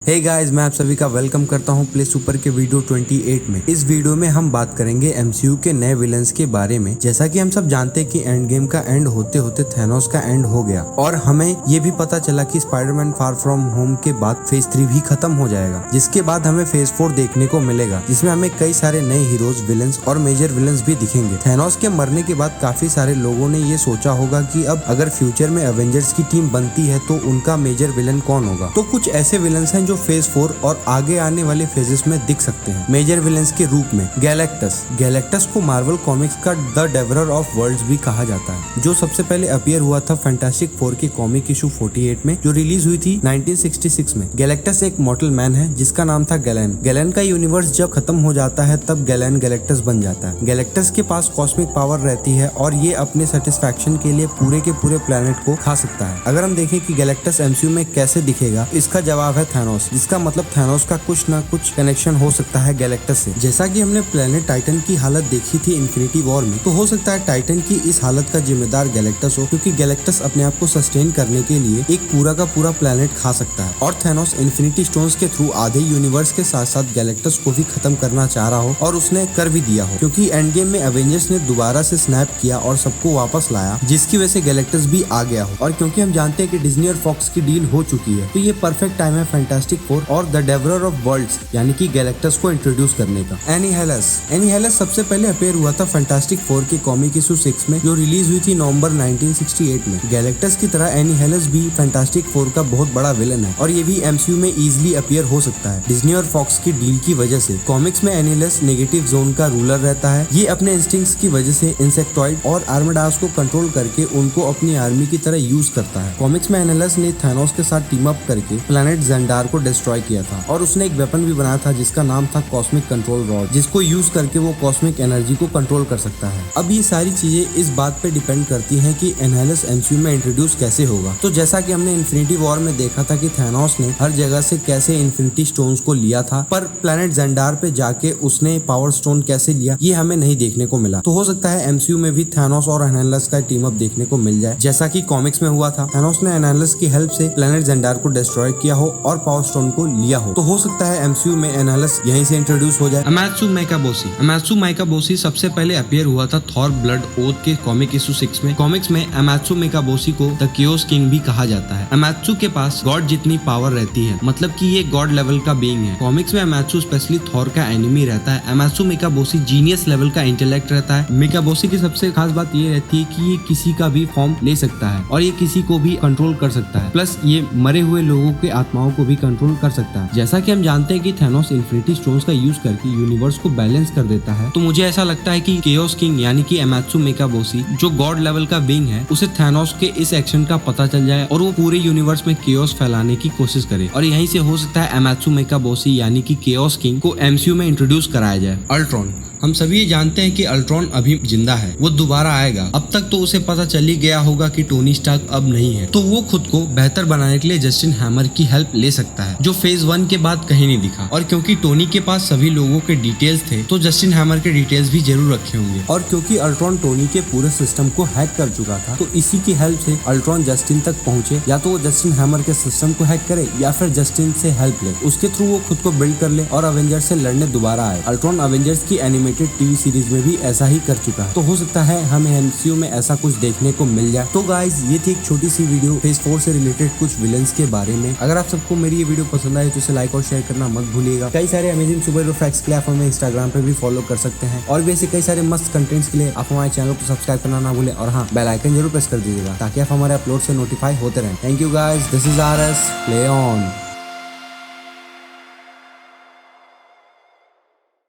Hey guys, मैं आप सभी का वेलकम करता हूं प्ले सुपर के वीडियो 28 में। इस वीडियो में हम बात करेंगे एमसीयू के नए विलन्स के बारे में। जैसा कि हम सब जानते हैं कि एंड गेम का एंड होते होते थैनोस का एंड हो गया और हमें ये भी पता चला कि स्पाइडरमैन फार फ्रॉम होम के बाद फेज 3 भी खत्म हो जाएगा, जिसके बाद हमें फेज 4 देखने को मिलेगा, जिसमें हमें कई सारे नए हीरोज, विलन्स और मेजर विलन्स भी दिखेंगे। थैनोस के मरने के बाद काफी सारे लोगों ने ये सोचा होगा कि अब अगर फ्यूचर में एवेंजर्स की टीम बनती है तो उनका मेजर विलन कौन होगा। तो कुछ ऐसे विलन्स हैं जो फेज 4 और आगे आने वाले फेजेस में दिख सकते हैं मेजर विलन्स के रूप में। गैलेक्टस को मार्वल कॉमिक्स का द डेवरर ऑफ वर्ल्ड्स भी कहा जाता है, जो सबसे पहले अपीयर हुआ था फैंटास्टिक 4 के कॉमिक इशू 48 में, जो रिलीज हुई थी 1966 में। गैलेक्टस एक मॉर्टल मैन है जिसका नाम था गैलेन का यूनिवर्स जब खत्म हो जाता है तब गैलेक्टस बन जाता है। गैलेक्टस के पास कॉस्मिक पावर रहती है और ये अपने सेटिस्फैक्शन के लिए पूरे के पूरे प्लेनेट को खा सकता है। अगर हम देखें कि गैलेक्टस एमसीयू में कैसे दिखेगा, इसका जवाब है थैनोस, जिसका मतलब थैनोस का कुछ ना कुछ कनेक्शन हो सकता है गैलेक्टस से। जैसा कि हमने प्लेनेट टाइटन की हालत देखी थी इन्फिनिटी वॉर में, तो हो सकता है टाइटन की इस हालत का जिम्मेदार गैलेक्टस हो, क्योंकि गैलेक्टस अपने आप को सस्टेन करने के लिए एक पूरा का पूरा प्लेनेट खा सकता है और थैनोस इन्फिनिटी स्टोन्स के थ्रू आधे यूनिवर्स के साथ साथ गैलेक्टस को भी खत्म करना चाह रहा हो, और उसने कर भी दिया हो, क्योंकि एंड गेम में एवेंजर्स ने दोबारा से स्नैप किया और सबको वापस लाया, जिसकी वजह से गैलेक्टस भी आ गया हो। और क्योंकि हम जानते हैं कि डिज्नी और फॉक्स की डील हो चुकी है, तो ये परफेक्ट टाइम है फैंटास्टिक 4 और द डेवरर ऑफ वर्ल्ड्स यानी कि गैलेक्टस को इंट्रोड्यूस करने का। एनीहेलस सबसे पहले अपीयर हुआ था फैंटास्टिक 4 के कॉमिक इशू 6 में, जो रिलीज हुई थी नवंबर 1968 में। गैलेक्टस की तरह एनीहेलस भी फैंटास्टिक 4 का बहुत बड़ा विलन है और ये भी एमसीयू में इजीली अपीयर हो सकता है डिज्नी और फॉक्स की डील की वजह से। कॉमिक्स में एनीहेलस नेगेटिव जोन का रूलर रहता है। ये अपने इंस्टिंक्ट्स की वजह से इंसेक्टॉइड और आर्मडास को कंट्रोल करके उनको अपनी आर्मी की तरह यूज करता है। कॉमिक्स में एनीहेलस ने थैनोस के साथ टीम अप करके प्लैनेट ज़ेंडार को डिस्ट्रॉय किया था और उसने एक वेपन भी बनाया था जिसका नाम था कॉस्मिक कंट्रोल रॉड, जिसको यूज करके वो कॉस्मिक एनर्जी को कंट्रोल कर सकता है। अब ये सारी चीजें इस बात पे डिपेंड करती हैं कि एनीहेलस एमसीयू में इंट्रोड्यूस कैसे होगा। तो जैसा कि हमने इन्फिनिटी वॉर में देखा था कि थैनोस ने हर जगह से कैसे इन्फिनिटी स्टोन्स को लिया था, पर प्लैनेट ज़ेंडार पे जाके उसने पावर स्टोन कैसे लिया ये हमें नहीं देखने को मिला। तो हो सकता है एमसीयू में भी थैनोस और एनीहेलस का टीम अप देखने को मिल जाए, जैसा कि कॉमिक्स में हुआ था। थैनोस ने एनीहेलस की हेल्प से प्लैनेट ज़ेंडार को डिस्ट्रॉय किया हो और पावर स्टोन को लिया हो। तो हो सकता है एमसीयू में एनीहेलस यहीं से इंट्रोड्यूस हो जाए। अमात्सु मेकाबोसी सबसे पहले अपीयर हुआ था थॉर ब्लड ओथ के कॉमिक इशू 6 में। कॉमिक्स में अमात्सु मेकाबोसी को द केओस किंग भी कहा जाता है। अमात्सु के पास गॉड जितनी पावर रहती है, मतलब कि ये गॉड लेवल का बीइंग है। कॉमिक्स में अमात्सु स्पेशली थॉर का एनिमी रहता है। अमात्सु मेकाबोसी जीनियस लेवल का इंटेलेक्ट रहता है। मेकाबोसी की सबसे खास बात ये रहती है कि ये किसी का भी फॉर्म ले सकता है और ये किसी को भी कंट्रोल कर सकता है, प्लस ये मरे हुए लोगों के आत्माओं को भी कंट्रोल कर सकता है। जैसा कि हम जानते हैं कि थैनोस इन्फिनिटी स्टोन्स का यूज करके यूनिवर्स को बैलेंस कर देता है, तो मुझे ऐसा लगता है कि केओस किंग यानी कि अमात्सु मेकाबोसी जो गॉड लेवल का बीइंग है, उसे थैनोस के इस एक्शन का पता चल जाए और वो पूरे यूनिवर्स में केओस फैलाने की कोशिश करे, और यहीं से हो सकता है अमात्सु मेकाबोसी यानी कि केओस किंग को एमसीयू में इंट्रोड्यूस कराया जाए। अल्ट्रॉन, हम सभी जानते हैं कि अल्ट्रॉन अभी जिंदा है, वो दोबारा आएगा। अब तक तो उसे पता चल ही गया होगा कि टोनी स्टार्क अब नहीं है, तो वो खुद को बेहतर बनाने के लिए जस्टिन हैमर की हेल्प ले सकता है, जो फेज 1 के बाद कहीं नहीं दिखा। और क्योंकि टोनी के पास सभी लोगों के डिटेल्स थे, तो जस्टिन हैमर के डिटेल्स भी जरूर रखे होंगे। और क्योंकि अल्ट्रॉन टोनी के पूरे सिस्टम को हैक कर चुका था, तो इसी की हेल्प से अल्ट्रॉन जस्टिन तक पहुंचे। या तो वो जस्टिन हैमर के सिस्टम को हैक करे या फिर जस्टिन से हेल्प ले, उसके थ्रू वो खुद को बिल्ड कर ले और अवेंजर्स से लड़ने दोबारा आए। अल्ट्रॉन अवेंजर्स की एनिमेटेड टीवी सीरीज में भी ऐसा ही कर चुका है, तो हो सकता है हमें एमसीयू में ऐसा कुछ देखने को मिल जाए। तो गाइज, ये थी एक छोटी सी वीडियो फेज 4 से रिलेटेड कुछ विलन्स के बारे में। अगर आप सबको मेरी ये वीडियो पसंद आए तो इसे लाइक और शेयर करना मत भूलिएगा। कई सारे अमेजिंग सुपर हीरो फैक्ट्स के लिए आप हमें इंस्टाग्राम पे भी फॉलो कर सकते हैं, और भी ऐसे कई सारे मस्त कंटेंट्स के लिए आप हमारे चैनल को सब्सक्राइब करना ना भूलें, और हाँ, बेल आइकन जरूर प्रेस कर दीजिएगा ताकि आप हमारे अपलोड से नोटिफाई होते रहें। Thank you guys, this is RS, play on.